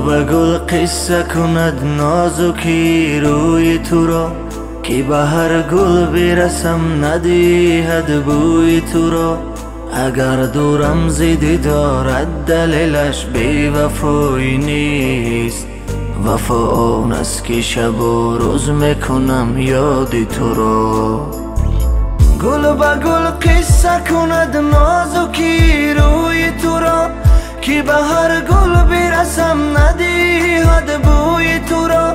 به گل قصه کند نازکی روی تو را، که به هر گل برسم ندهد بوی تو را. اگر دورم ز دیدارت دلیلش بی وفایی نیست، وفا آن است که شب و روز میکنم یاد تو را. گل به گل قصه کند نازکی روی تو را، که به هر گل برسم ندهد بوی تو را.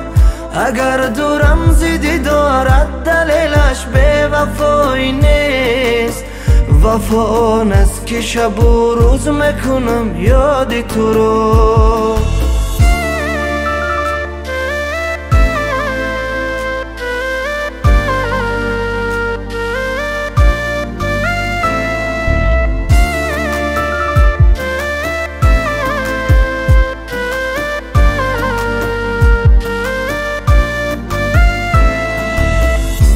اگر دورم ز دیدارت دلیلش بی وفایی نیست، وفا آن است که شب و روز میکنم یاد تو را.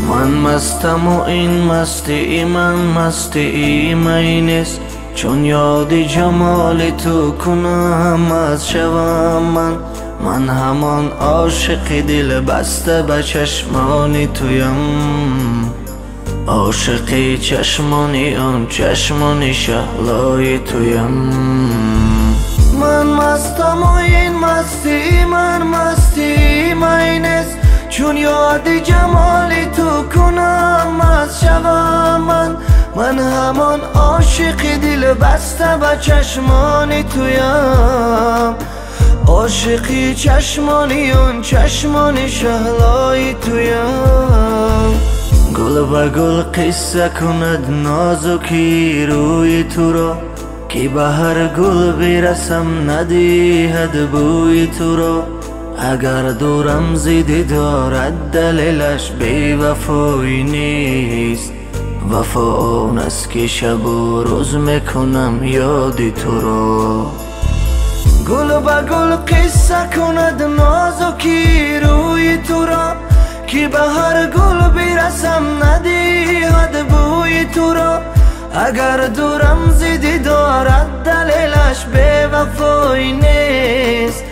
من مستم و این مستی من مستی می نیست، چون یاد جمال تو کنم از شوم من همان عاشق دل بسته به چشمان تویم. عاشق چشمانی آن چشمان شهلای تویم. من مستم و این مستی من مستی می نیست، چون یاد جمال تو کنم از شوم من همان عاشق دل بسته به چشمان تویم. عاشق چشمانی اون چشمان شهلای تویم. گل به گل قصه کند نازکی روی تو را، که به هر گل برسم ندهد بوی تو را. اگر دورم ز دیدارت دلیلش بی وفایی نیست، وفا آن است که شب و روز میکنم یاد تو را. گل به گل قصه کند نازکی روی تو را، که به هر گل برسم ندهد بوی تو را. اگر دورم ز دیدارت دلیلش بی وفایی نیست،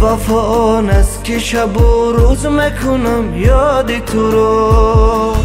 وفا آن است که شب و روز میکنم یاد تو را.